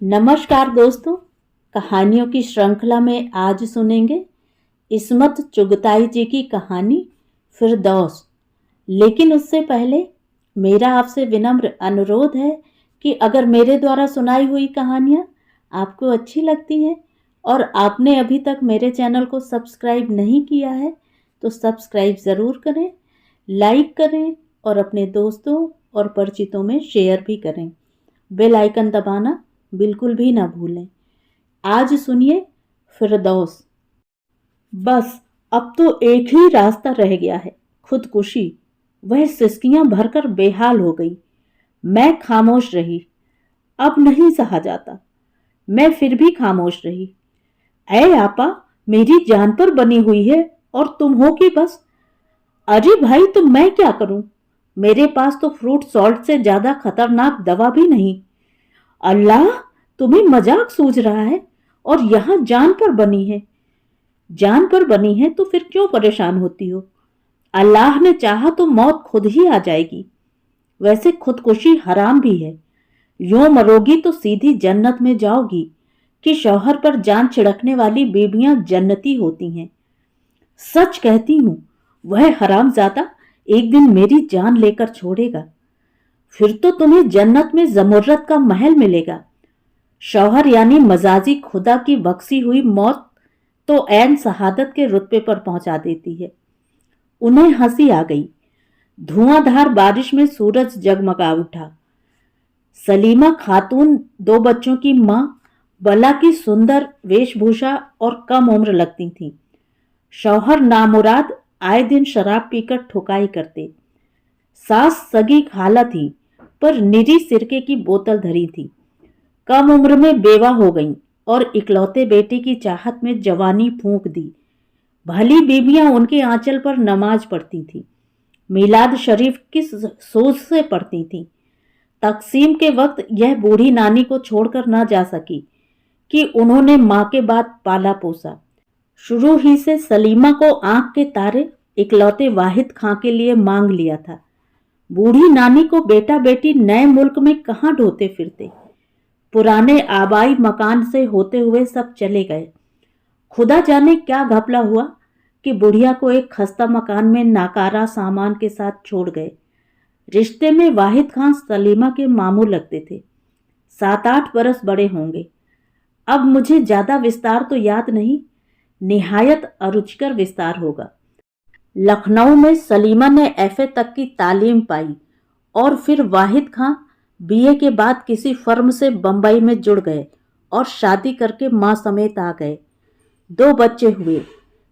नमस्कार दोस्तों, कहानियों की श्रृंखला में आज सुनेंगे इस्मत चुगताई जी की कहानी फिरदौस। लेकिन उससे पहले मेरा आपसे विनम्र अनुरोध है कि अगर मेरे द्वारा सुनाई हुई कहानियाँ आपको अच्छी लगती हैं और आपने अभी तक मेरे चैनल को सब्सक्राइब नहीं किया है तो सब्सक्राइब ज़रूर करें, लाइक करें और अपने दोस्तों और परिचितों में शेयर भी करें। बेल आइकन दबाना बिल्कुल भी ना भूलें। आज सुनिए फिरदौस। बस अब तो एक ही रास्ता रह गया है, खुदकुशी। वह सिसकियां भरकर बेहाल हो गई। मैं खामोश रही। अब नहीं सहा जाता। मैं फिर भी खामोश रही। ऐ आपा, मेरी जान पर बनी हुई है और तुम हो कि बस। अरे भाई, तो मैं क्या करूं? मेरे पास तो फ्रूट सॉल्ट से ज्यादा खतरनाक दवा भी नहीं। अल्लाह, तुम्हें मजाक सूझ रहा है और यहां जान पर बनी है। जान पर बनी है तो फिर क्यों परेशान होती हो? अल्लाह ने चाहा तो मौत खुद ही आ जाएगी। वैसे खुदकुशी हराम भी है। यूं मरोगी तो सीधी जन्नत में जाओगी कि शौहर पर जान छिड़कने वाली बीबियां जन्नती होती हैं। सच कहती हूं, वह हरामजादा एक दिन मेरी जान लेकर छोड़ेगा। फिर तो तुम्हें जन्नत में जमुर्रत का महल मिलेगा। शौहर यानी मजाजी खुदा की बख्शी हुई मौत तो ऐन शहादत के रुतबे पर पहुंचा देती है। उन्हें हंसी आ गई। धुआंधार बारिश में सूरज जगमगा उठा। सलीमा खातून, 2 बच्चों की मां, बला की सुंदर वेशभूषा और कम उम्र लगती थी। शौहर नामुराद आए दिन शराब पीकर ठुकाई करते। सास सगी खाला थी पर निरी सिरके की बोतल धरी थी। कम उम्र में बेवा हो गईं और इकलौते बेटे की चाहत में जवानी फूंक दी। भली बीबियां उनके आंचल पर नमाज पढ़ती थीं। मिलाद शरीफ किस सोच से पढ़ती थीं। तकसीम के वक्त यह बूढ़ी नानी को छोड़कर न जा सकी कि उन्होंने मां के बाद पाला पोसा। शुरू ही से सलीमा को आंख के तारे इकलौते वाहिद खां के लिए मांग लिया था। बूढ़ी नानी को बेटा बेटी नए मुल्क में कहाँ ढोते फिरते। पुराने आबाई मकान से होते हुए सब चले गए। खुदा जाने क्या घपला हुआ कि बुढ़िया को एक खस्ता मकान में नाकारा सामान के साथ छोड़ गए। रिश्ते में वाहिद खान सलीमा के मामू लगते थे। 7-8 बरस बड़े होंगे। अब मुझे ज्यादा विस्तार तो याद नहीं, निहायत अरुचिकर विस्तार होगा। लखनऊ में सलीमा ने एफए तक की तालीम पाई और फिर वाहिद खां बीए के बाद किसी फर्म से बंबई में जुड़ गए और शादी करके मां समेत आ गए। 2 बच्चे हुए।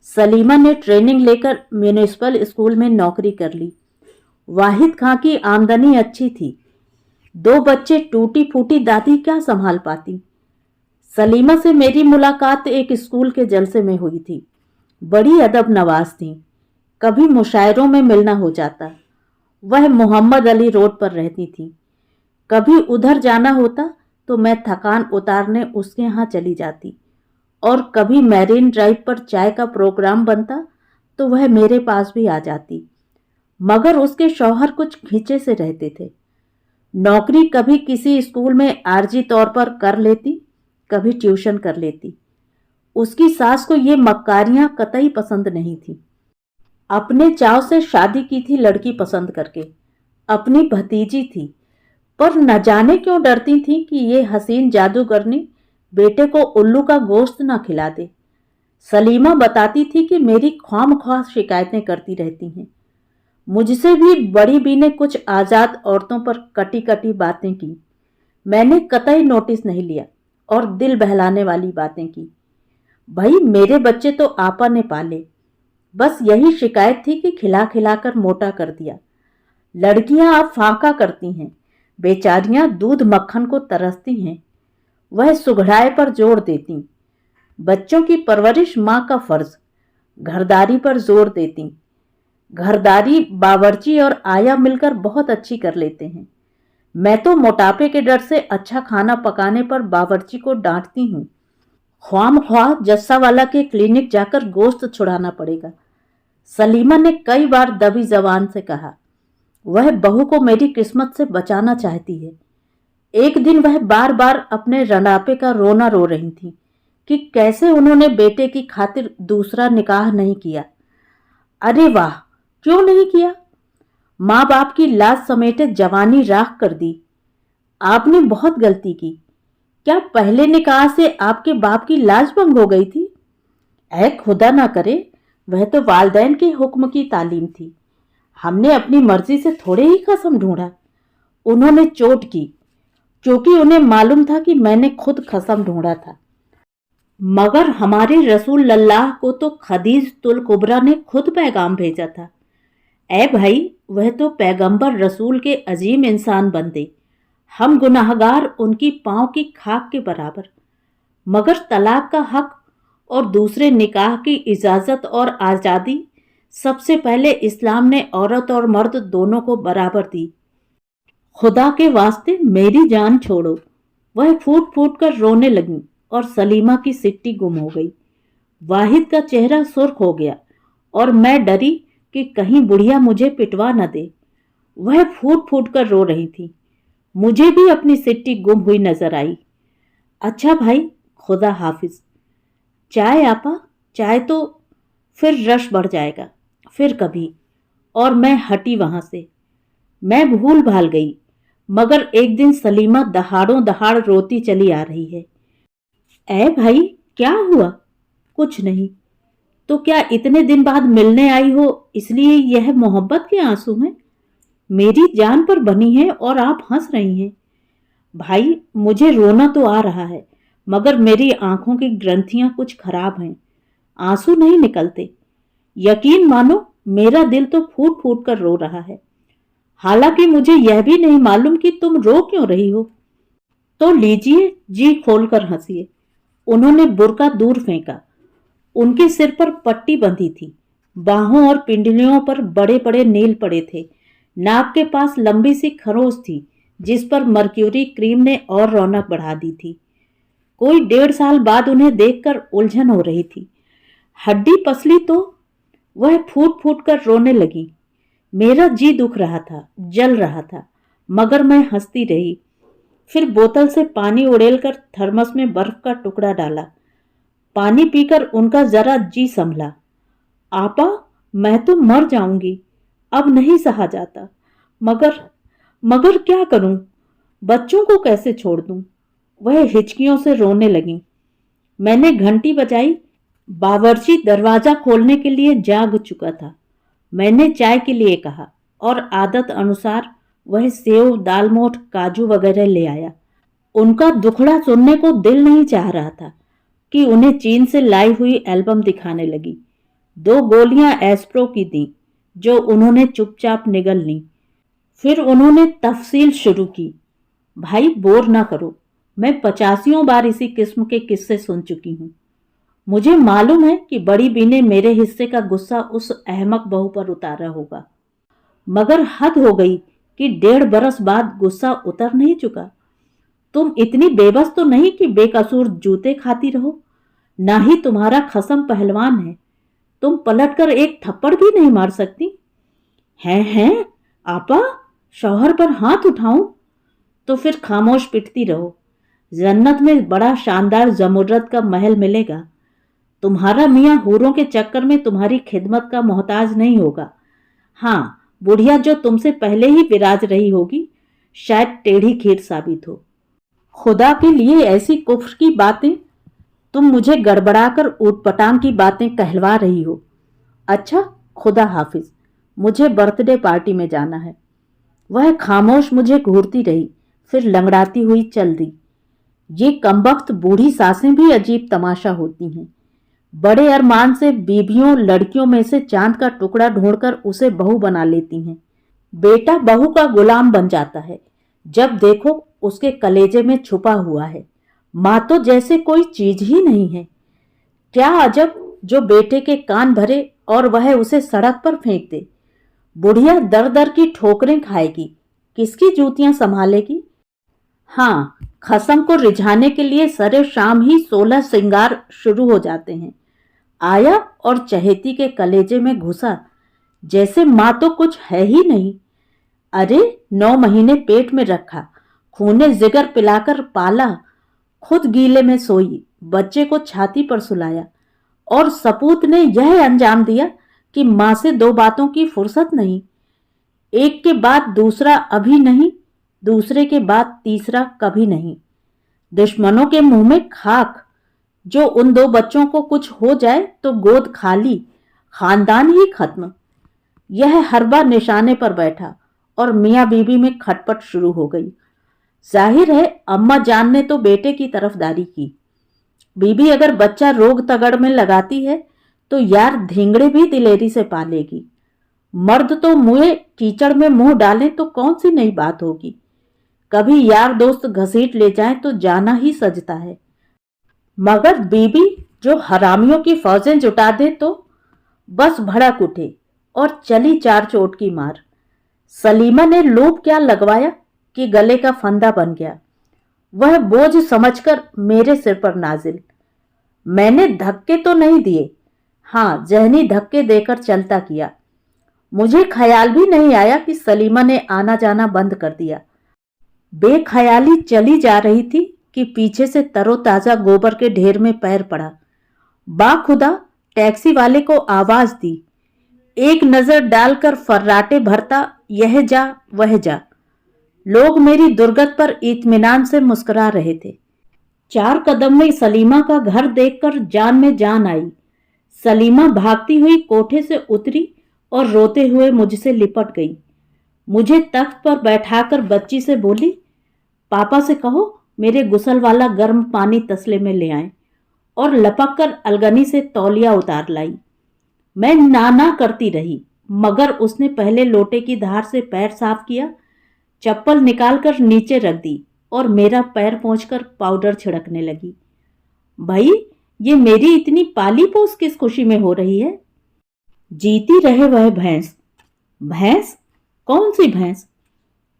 सलीमा ने ट्रेनिंग लेकर म्यूनिसिपल स्कूल में नौकरी कर ली। वाहिद खां की आमदनी अच्छी थी। 2 बच्चे टूटी फूटी दादी क्या संभाल पाती। सलीमा से मेरी मुलाकात एक स्कूल के जलसे में हुई थी। बड़ी अदब नवाज थी। कभी मुशायरों में मिलना हो जाता। वह मोहम्मद अली रोड पर रहती थी। कभी उधर जाना होता तो मैं थकान उतारने उसके यहाँ चली जाती और कभी मैरीन ड्राइव पर चाय का प्रोग्राम बनता तो वह मेरे पास भी आ जाती। मगर उसके शौहर कुछ खींचे से रहते थे। नौकरी कभी किसी स्कूल में आर्जी तौर पर कर लेती, कभी ट्यूशन कर लेती। उसकी सास को ये मक्कारियां कतई पसंद नहीं थी। अपने चाव से शादी की थी लड़की पसंद करके। अपनी भतीजी थी, पर न जाने क्यों डरती थी कि ये हसीन जादूगरनी बेटे को उल्लू का गोश्त न खिला दे। सलीमा बताती थी कि मेरी ख्वामख्वाह शिकायतें करती रहती हैं। मुझसे भी बड़ी बी ने कुछ आज़ाद औरतों पर कटी कटी बातें की। मैंने कतई नोटिस नहीं लिया और दिल बहलाने वाली बातें की। भाई, मेरे बच्चे तो आपा ने पाले। बस यही शिकायत थी कि खिला खिलाकर मोटा कर दिया। लड़कियां अब फांका करती हैं। बेचारियां दूध मक्खन को तरसती हैं। वह सुघड़ाए पर जोर देती। बच्चों की परवरिश मां का फर्ज। घरदारी पर जोर देती। घरदारी बावर्ची और आया मिलकर बहुत अच्छी कर लेते हैं। मैं तो मोटापे के डर से अच्छा खाना पकाने पर बावर्ची को डांटती हूँ। ख्वामख्वाह जस्सावाला के क्लिनिक जाकर गोश्त छुड़ाना पड़ेगा, सलीमा ने कई बार दबी जबान से कहा। वह बहू को मेरी किस्मत से बचाना चाहती है। एक दिन वह बार बार अपने रणापे का रोना रो रही थी कि कैसे उन्होंने बेटे की खातिर दूसरा निकाह नहीं किया। अरे वाह, क्यों नहीं किया? माँ बाप की लाज समेटे जवानी राख कर दी। आपने बहुत गलती की। क्या पहले निकाह से आपके बाप की लाज भंग हो गई थी? ऐ खुदा ना करे, वह तो वालदैन के हुक्म की तालीम थी। हमने अपनी मर्जी से थोड़े ही कसम ढूंढा। उन्होंने चोट की क्योंकि उन्हें मालूम था कि मैंने खुद कसम ढूंढा था। मगर हमारे रसूल लल्लाह को तो खदीज तुल कुबरा ने खुद पैगाम भेजा था। ऐ भाई, वह तो पैगंबर रसूल के अजीम इंसान बंदे, हम गुनाहगार उनकी पांव की खाक के बराबर। मगर तलाक का हक और दूसरे निकाह की इजाज़त और आज़ादी सबसे पहले इस्लाम ने औरत और मर्द दोनों को बराबर दी। खुदा के वास्ते मेरी जान छोड़ो। वह फूट फूट कर रोने लगी और सलीमा की सिट्टी गुम हो गई। वाहिद का चेहरा सुर्ख हो गया और मैं डरी कि कहीं बुढ़िया मुझे पिटवा न दे। वह फूट फूट कर रो रही थी। मुझे भी अपनी सिट्टी गुम हुई नजर आई। अच्छा भाई, खुदा हाफिज। चाय आपा, चाय तो फिर रश बढ़ जाएगा, फिर कभी। और मैं हटी वहां से। मैं भूल भाल गई, मगर एक दिन सलीमा दहाड़ों दहाड़ रोती चली आ रही है। ऐ भाई, क्या हुआ? कुछ नहीं। तो क्या इतने दिन बाद मिलने आई हो इसलिए यह मोहब्बत के आंसू हैं? मेरी जान पर बनी है और आप हंस रही हैं। भाई, मुझे रोना तो आ रहा है, मगर मेरी आंखों की ग्रंथियां कुछ खराब हैं, आंसू नहीं निकलते। यकीन मानो, मेरा दिल तो फूट फूट कर रो रहा है। हालांकि मुझे यह भी नहीं मालूम कि तुम रो क्यों रही हो। तो लीजिए, जी खोलकर हंसिए। उन्होंने बुर्का दूर फेंका। उनके सिर पर पट्टी बंधी थी। बाहों और पिंडलियों पर बड़े बड़े नील पड़े थे। नाक के पास लंबी सी खरोंच थी जिस पर मर्क्यूरी क्रीम ने और रौनक बढ़ा दी थी। कोई 1.5 साल बाद उन्हें देखकर उलझन हो रही थी। हड्डी पसली तो। वह फूट फूट कर रोने लगी। मेरा जी दुख रहा था, जल रहा था, मगर मैं हंसती रही। फिर बोतल से पानी उड़ेलकर थर्मस में बर्फ का टुकड़ा डाला। पानी पीकर उनका जरा जी संभला। आपा, मैं तो मर जाऊंगी, अब नहीं सहा जाता। मगर मगर क्या करूं? बच्चों को कैसे छोड़ दूं? वह हिचकियों से रोने लगी। मैंने घंटी बजाई। बावर्ची दरवाजा खोलने के लिए जाग चुका था। मैंने चाय के लिए कहा और आदत अनुसार वह सेव, दालमोठ, काजू वगैरह ले आया। उनका दुखड़ा सुनने को दिल नहीं चाह रहा था कि उन्हें चीन से लाई हुई एल्बम दिखाने लगी। 2 गोलियां एस्प्रो की दी जो उन्होंने चुपचाप निगल ली। फिर उन्होंने तफसील शुरू की। भाई, बोर ना करो, मैं 85 बार इसी किस्म के किस्से सुन चुकी हूँ। मुझे मालूम है कि बड़ी बी ने मेरे हिस्से का गुस्सा उस अहमक बहू पर उतारा होगा, मगर हद हो गई कि 1.5 बरस बाद गुस्सा उतर नहीं चुका। तुम इतनी बेबस तो नहीं कि बेकसूर जूते खाती रहो। ना ही तुम्हारा खसम पहलवान है। तुम पलटकर एक थप्पड़ भी नहीं मार सकती। हैं आपा, शौहर पर हाथ उठाऊं? तो फिर खामोश पिटती रहो। जन्नत में बड़ा शानदार जमुर्रत का महल मिलेगा। तुम्हारा मियाँ हूरों के चक्कर में तुम्हारी खिदमत का मोहताज नहीं होगा। हाँ, बुढ़िया जो तुमसे पहले ही विराज रही होगी, शायद टेढ़ी खीर साबित हो। खुदा के लिए ऐसी कुफ्र की बातें! तुम मुझे गड़बड़ाकर ऊटपटांग की बातें कहलवा रही हो। अच्छा, खुदा हाफिज, मुझे बर्थडे पार्टी में जाना है। वह खामोश मुझे घूरती रही, फिर लंगड़ाती हुई चल दी। ये कमबख्त बूढ़ी सासें भी अजीब तमाशा होती हैं। बड़े अरमान से बीबियों लड़कियों में से चांद का टुकड़ा ढूंढकर उसे बहू बना लेती हैं। बेटा बहू का गुलाम बन जाता है। जब देखो उसके कलेजे में छुपा हुआ है। माँ तो जैसे कोई चीज ही नहीं है। क्या अजब जो बेटे के कान भरे और वह उसे सड़क पर फेंक दे। बुढ़िया दर दर की ठोकरें खाएगी, किसकी जूतियां संभालेगी? हाँ, खसम को रिझाने के लिए सरे शाम ही 16 श्रृंगार शुरू हो जाते हैं। आया और चहेती के कलेजे में घुसा, जैसे माँ तो कुछ है ही नहीं। अरे 9 महीने पेट में रखा, खूने जिगर पिलाकर पाला, खुद गीले में सोई, बच्चे को छाती पर सुलाया, और सपूत ने यह अंजाम दिया कि मां से दो बातों की फुर्सत नहीं। एक के बाद दूसरा अभी नहीं, दूसरे के बाद तीसरा कभी नहीं। दुश्मनों के मुंह में खाक। जो उन दो बच्चों को कुछ हो जाए तो गोद खाली, खानदान ही खत्म। यह हरबा निशाने पर बैठा और मियां बीबी में खटपट शुरू हो गई। जाहिर है अम्मा जान ने तो बेटे की तरफदारी की। बीबी अगर बच्चा रोग तगड़ में लगाती है तो यार धींगड़े भी दिलेरी से पालेगी। मर्द तो मुंह कीचड़ में मुंह डालें तो कौन सी नई बात होगी। कभी यार दोस्त घसीट ले जाए तो जाना ही सजता है, मगर बीबी जो हरामियों की फौजें जुटा दे तो बस भड़क उठे और चली चार चोट की मार। सलीमा ने लूप क्या लगवाया कि गले का फंदा बन गया। वह बोझ समझकर मेरे सिर पर नाजिल। मैंने धक्के तो नहीं दिए, हाँ जहनी धक्के देकर चलता किया। मुझे ख्याल भी नहीं आया कि सलीमा ने आना जाना बंद कर दिया। बेख्याली चली जा रही थी कि पीछे से तरोताजा गोबर के ढेर में पैर पड़ा। बाखुदा टैक्सी वाले को आवाज दी। एक नजर डालकर फर्राटे भरता यह जा वह जा। लोग मेरी दुर्गत पर इत्मीनान से मुस्कुरा रहे थे। 4 कदम में सलीमा का घर देखकर जान में जान आई। सलीमा भागती हुई कोठे से उतरी और रोते हुए मुझसे लिपट गई। मुझे तख्त पर बैठाकर बच्ची से बोली, पापा से कहो मेरे गुसल वाला गर्म पानी तसले में ले आए, और लपक कर अलगनी से तौलिया उतार लाई। मैं ना करती रही, मगर उसने पहले लोटे की धार से पैर साफ किया, चप्पल निकालकर नीचे रख दी और मेरा पैर पोंछकर पाउडर छिड़कने लगी। भाई ये मेरी इतनी पाली पोस किस खुशी में हो रही है? जीती रहे वह भैंस। भैंस? कौन सी भैंस?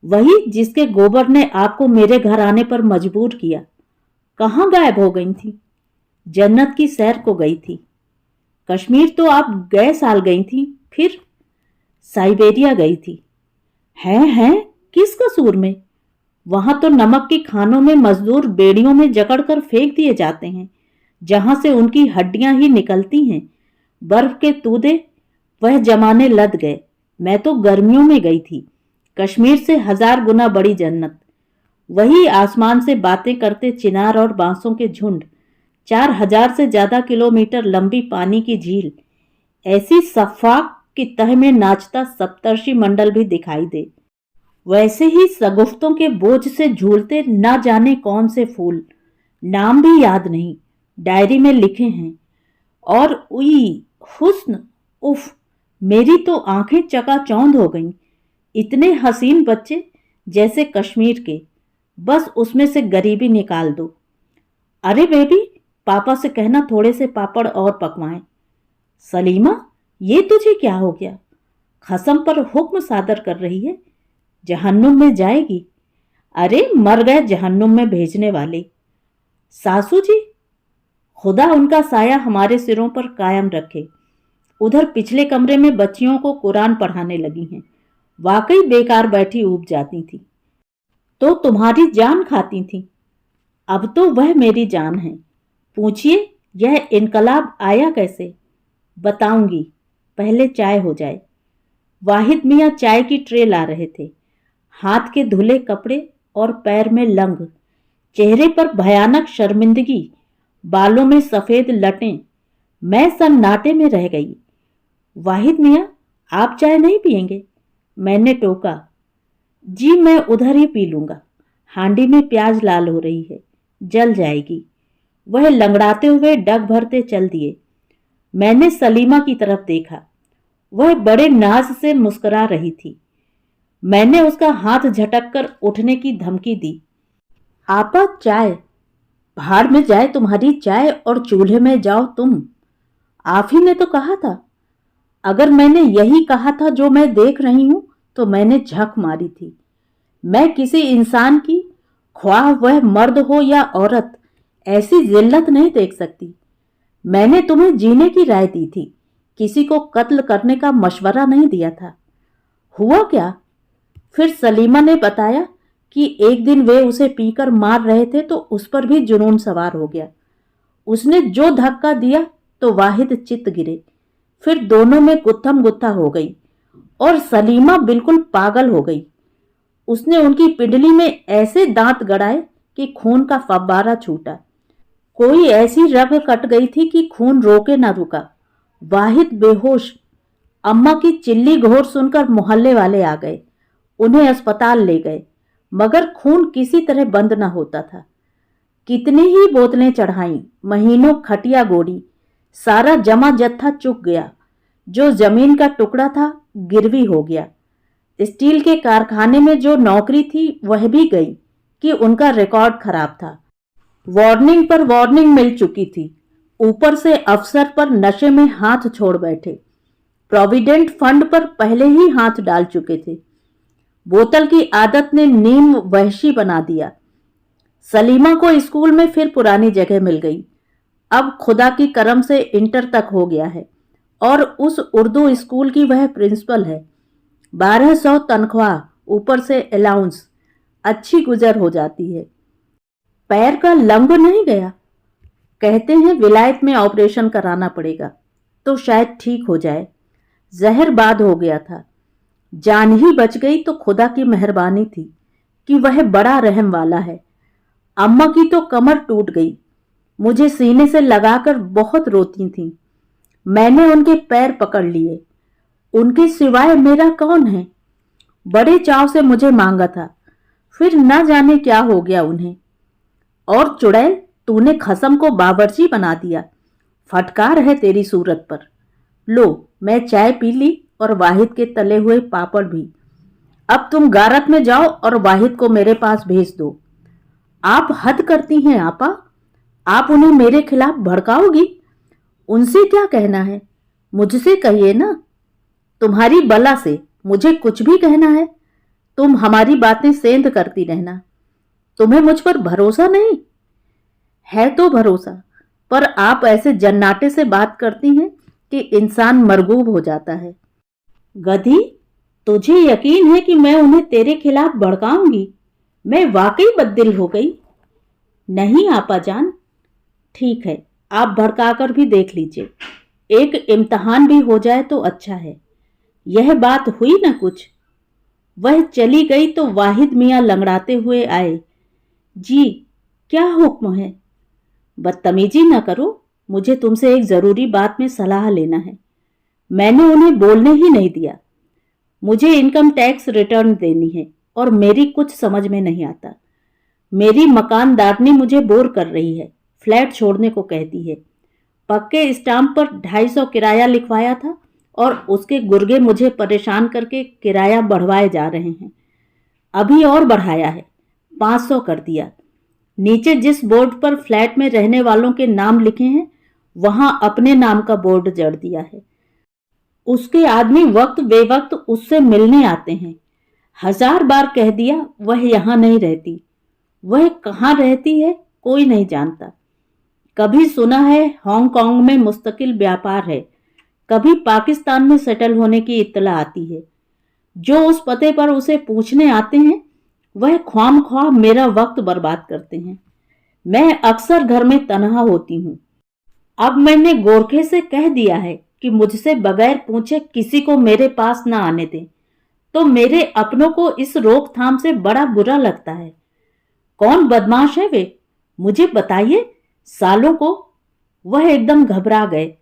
वही जिसके गोबर ने आपको मेरे घर आने पर मजबूर किया। कहाँ गायब हो गई थी? जन्नत की सैर को गई थी। कश्मीर तो आप गए साल गई थी, फिर साइबेरिया गई थी। हैं किस कसूर में? वहां तो नमक की खानों में मजदूर बेड़ियों में जकड़कर फेंक दिए जाते हैं, जहां से उनकी हड्डियां ही निकलती हैं। बर्फ के तूदे वह जमाने लद गए। मैं तो गर्मियों में गई थी। कश्मीर से 1000 गुना बड़ी जन्नत। वही आसमान से बातें करते चिनार और बांसों के झुंड, 4000 से ज्यादा किलोमीटर लंबी पानी की झील, ऐसी सफाक की तह में नाचता सप्तर्षि मंडल भी दिखाई दे। वैसे ही सगुफ्तों के बोझ से झूलते ना जाने कौन से फूल, नाम भी याद नहीं, डायरी में लिखे हैं। और उई हुस्न, उफ, मेरी तो आंखें चकाचौंध हो गईं। इतने हसीन बच्चे जैसे कश्मीर के, बस उसमें से गरीबी निकाल दो। अरे बेबी, पापा से कहना थोड़े से पापड़ और पकवाएं। सलीमा, ये तुझे क्या हो गया? खसम पर हुक्म सादर कर रही है। जहन्नुम में जाएगी। अरे मर गए जहन्नुम में भेजने वाले। सासू जी, खुदा उनका साया हमारे सिरों पर कायम रखे। उधर पिछले कमरे में बच्चियों को कुरान पढ़ाने लगी हैं। वाकई बेकार बैठी ऊब जाती थी। तो तुम्हारी जान खाती थी, अब तो वह मेरी जान है। पूछिए यह इनकलाब आया कैसे? बताऊंगी, पहले चाय हो जाए। वाहिद मियाँ चाय की ट्रे ला रहे थे। हाथ के धुले कपड़े और पैर में लंग, चेहरे पर भयानक शर्मिंदगी, बालों में सफेद लटें। मैं सन्नाटे में रह गई। वाहिद मियाँ, आप चाय नहीं पिएंगे? मैंने टोका। जी मैं उधर ही पी लूंगा, हांडी में प्याज लाल हो रही है, जल जाएगी। वह लंगड़ाते हुए डग भरते चल दिए। मैंने सलीमा की तरफ देखा। वह बड़े नाज से मुस्कुरा रही थी। मैंने उसका हाथ झटककर उठने की धमकी दी। आपा चाय। भाड़ में जाए तुम्हारी चाय और चूल्हे में जाओ तुम। आप ही ने तो कहा था। अगर मैंने यही कहा था जो मैं देख रही हूं तो मैंने झक मारी थी। मैं किसी इंसान की, ख्वाह वह मर्द हो या औरत, ऐसी जिल्लत नहीं देख सकती। मैंने तुम्हें जीने की राय दी थी, किसी को कत्ल करने का मशवरा नहीं दिया था। हुआ क्या? फिर सलीमा ने बताया कि एक दिन वे उसे पीकर मार रहे थे तो उस पर भी जुनून सवार हो गया। उसने जो धक्का दिया तो वाहिद चित गिरे। फिर दोनों में गुत्थम गुत्था हो गई और सलीमा बिल्कुल पागल हो गई। उसने उनकी पिंडली में ऐसे दांत गड़ाए कि खून का फव्वारा छूटा। कोई ऐसी रग कट गई थी कि खून रोके न रुका। वाहिद बेहोश। अम्मा की चिल्ली घोर सुनकर मोहल्ले वाले आ गए, उन्हें अस्पताल ले गए, मगर खून किसी तरह बंद न होता था। कितनी ही बोतलें चढ़ाईं, महीनों खटिया गोड़ी, सारा जमा जत्था चुक गया। जो जमीन का टुकड़ा था गिरवी हो गया। स्टील के कारखाने में जो नौकरी थी वह भी गई कि उनका रिकॉर्ड खराब था। वार्निंग पर वार्निंग मिल चुकी थी। ऊपर से अफसर पर नशे में हाथ छोड़ बैठे। प्रोविडेंट फंड पर पहले ही हाथ डाल चुके थे। बोतल की आदत ने नीम वहशी बना दिया। सलीमा को स्कूल में फिर पुरानी जगह मिल गई। अब खुदा की करम से इंटर तक हो गया है और उस उर्दू स्कूल की वह प्रिंसिपल है। 1200 तनख्वाह, ऊपर से अलाउंस, अच्छी गुजर हो जाती है। पैर का लंग नहीं गया। कहते हैं विलायत में ऑपरेशन कराना पड़ेगा तो शायद ठीक हो जाए। जहरबाद हो गया था। जान ही बच गई तो खुदा की मेहरबानी थी कि वह बड़ा रहम वाला है। अम्मा की तो कमर टूट गई। मुझे सीने से लगाकर बहुत रोती थीं। मैंने उनके पैर पकड़ लिए। उनके सिवाय मेरा कौन है? बड़े चाव से मुझे मांगा था, फिर न जाने क्या हो गया उन्हें। और चुड़ैल, तूने खसम को बावर्ची बना दिया। फटकार है तेरी सूरत पर। लो, मैं चाय पी ली और वाहिद के तले हुए पापड़ भी। अब तुम गारत में जाओ और वाहिद को मेरे पास भेज दो। आप हद करती हैं आपा। आप उन्हें मेरे खिलाफ भड़काओगी। उनसे क्या कहना है? मुझसे कहिए ना। तुम्हारी बला से मुझे कुछ भी कहना है? तुम हमारी बातें सेंध करती रहना। तुम्हें मुझ पर भरोसा नहीं है? तो भरोसा, पर आप ऐसे जन्नाटे से बात करती हैं कि इंसान मरगूब हो जाता है। गधी, तुझे यकीन है कि मैं उन्हें तेरे खिलाफ भड़काऊंगी? मैं वाकई बददिल हो गई। नहीं आपा जान। ठीक है, आप भड़काकर भी देख लीजिए। एक इम्तिहान भी हो जाए तो अच्छा है। यह बात हुई ना कुछ। वह चली गई तो वाहिद मियाँ लंगड़ाते हुए आए। जी, क्या हुक्म है? बदतमीजी न करो। मुझे तुमसे एक जरूरी बात में सलाह लेना है। मैंने उन्हें बोलने ही नहीं दिया। मुझे इनकम टैक्स रिटर्न देनी है और मेरी कुछ समझ में नहीं आता। मेरी मकानदारनी मुझे बोर कर रही है, फ्लैट छोड़ने को कहती है। पक्के स्टाम्प पर 250 किराया लिखवाया था और उसके गुर्गे मुझे परेशान करके किराया बढ़वाए जा रहे हैं। अभी और बढ़ाया है, 500 कर दिया। नीचे जिस बोर्ड पर फ्लैट में रहने वालों के नाम लिखे हैं वहां अपने नाम का बोर्ड जड़ दिया है। उसके आदमी वक्त बेवक्त उससे मिलने आते हैं। 1000 बार कह दिया वह यहां नहीं रहती। वह कहाँ रहती है कोई नहीं जानता। कभी सुना है हांगकांग में मुस्तकिल व्यापार है, कभी पाकिस्तान में सेटल होने की इत्तला आती है। जो उस पते पर उसे पूछने आते हैं वह ख्वामख्वाह मेरा वक्त बर्बाद करते हैं। मैं अक्सर घर में तन्हा होती हूँ। अब मैंने गोरखे से कह दिया है कि मुझसे बगैर पूछे किसी को मेरे पास न आने दें, तो मेरे अपनों को इस रोकथाम से बड़ा बुरा लगता है। कौन बदमाश है वे, मुझे बताइए। सालों को। वह एकदम घबरा गए।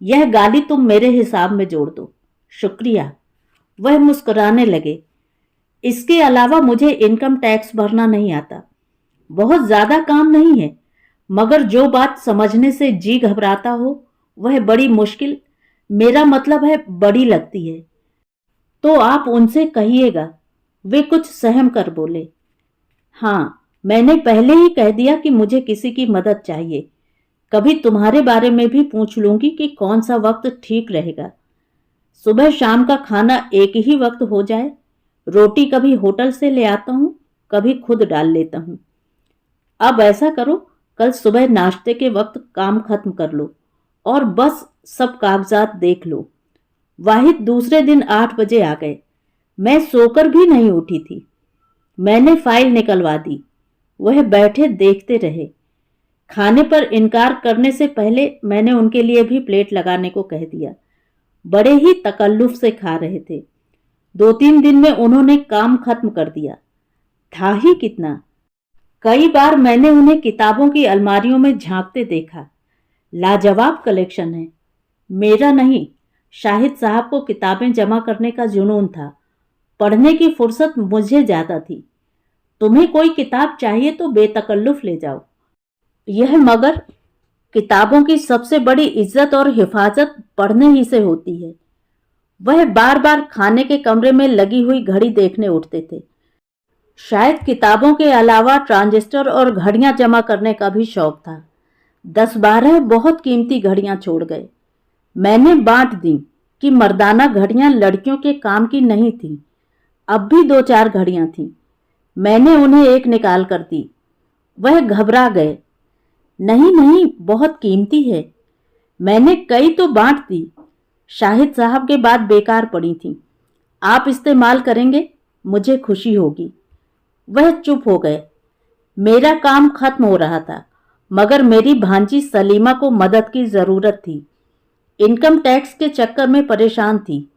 यह गाली तुम मेरे हिसाब में जोड़ दो। शुक्रिया। वह मुस्कुराने लगे। इसके अलावा मुझे इनकम टैक्स भरना नहीं आता। बहुत ज्यादा काम नहीं है, मगर जो बात समझने से जी घबराता हो वह बड़ी मुश्किल, मेरा मतलब है बड़ी लगती है। तो आप उनसे कहिएगा। वे कुछ सहम कर बोले। हाँ, मैंने पहले ही कह दिया कि मुझे किसी की मदद चाहिए। कभी तुम्हारे बारे में भी पूछ लूंगी कि कौन सा वक्त ठीक रहेगा। सुबह शाम का खाना एक ही वक्त हो जाए। रोटी कभी होटल से ले आता हूँ, कभी खुद डाल लेता हूँ। अब ऐसा करो, कल सुबह नाश्ते के वक्त काम खत्म कर लो और बस सब कागजात देख लो। वाहिद दूसरे दिन 8 बजे आ गए। मैं सोकर भी नहीं उठी थी। मैंने फाइल निकलवा दी। वह बैठे देखते रहे। खाने पर इनकार करने से पहले मैंने उनके लिए भी प्लेट लगाने को कह दिया। बड़े ही तकल्लुफ से खा रहे थे। 2-3 दिन में उन्होंने काम खत्म कर दिया। था ही कितना। कई बार मैंने उन्हें किताबों की अलमारियों में झांकते देखा। लाजवाब कलेक्शन है। मेरा नहीं, शाहिद साहब को किताबें जमा करने का जुनून था। पढ़ने की फुर्सत मुझे ज्यादा थी। तुम्हें कोई किताब चाहिए तो बेतकल्लुफ ले जाओ। यह मगर किताबों की सबसे बड़ी इज्जत और हिफाजत पढ़ने ही से होती है। वह बार बार खाने के कमरे में लगी हुई घड़ी देखने उठते थे। शायद किताबों के अलावा ट्रांजिस्टर और घड़ियां जमा करने का भी शौक था। 10-12 बहुत कीमती घड़ियां छोड़ गए। मैंने बांट दी कि मर्दाना घड़ियां लड़कियों के काम की नहीं थी। अब भी 2-4 घड़ियां थीं। मैंने उन्हें एक निकाल कर दी। वह घबरा गए। नहीं नहीं, बहुत कीमती है। मैंने कई तो बांट दी। शाहिद साहब के बाद बेकार पड़ी थीं। आप इस्तेमाल करेंगे, मुझे खुशी होगी। वह चुप हो गए। मेरा काम खत्म हो रहा था, मगर मेरी भांजी सलीमा को मदद की जरूरत थी। इनकम टैक्स के चक्कर में परेशान थी।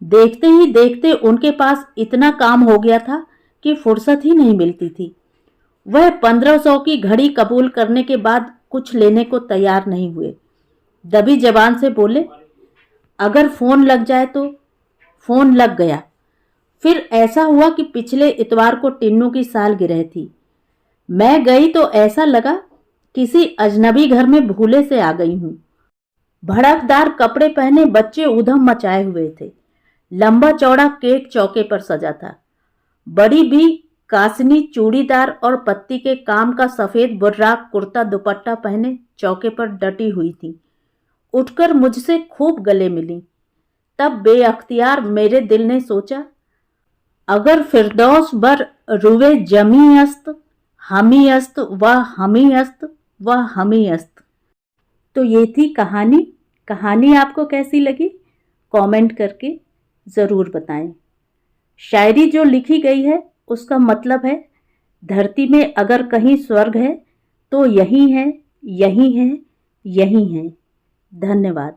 देखते ही देखते उनके पास इतना काम हो गया था कि फुर्सत ही नहीं मिलती थी। वह 1500 की घड़ी कबूल करने के बाद कुछ लेने को तैयार नहीं हुए। दबी जबान से बोले, अगर फोन लग जाए तो। फोन लग गया। फिर ऐसा हुआ कि पिछले इतवार को टिन्नू की सालगिरह थी। मैं गई तो ऐसा लगा किसी अजनबी घर में भूले से आ गई हूं। भड़कदार कपड़े पहने बच्चे उधम मचाए हुए थे। लंबा चौड़ा केक चौके पर सजा था। बड़ी भी कासनी चूड़ीदार और पत्ती के काम का सफेद बुर्राक कुर्ता दुपट्टा पहने चौके पर डटी हुई थी। उठकर मुझसे खूब गले मिली। तब बेअख्तियार मेरे दिल ने सोचा, अगर फिरदौस बर रुवे जमी अस्त, हमी अस्त व हमी अस्त व हमी अस्त। तो ये थी कहानी। कहानी आपको कैसी लगी कमेंट करके ज़रूर बताएं। शायरी जो लिखी गई है उसका मतलब है, धरती में अगर कहीं स्वर्ग है तो यही है, यही है, यही है। धन्यवाद।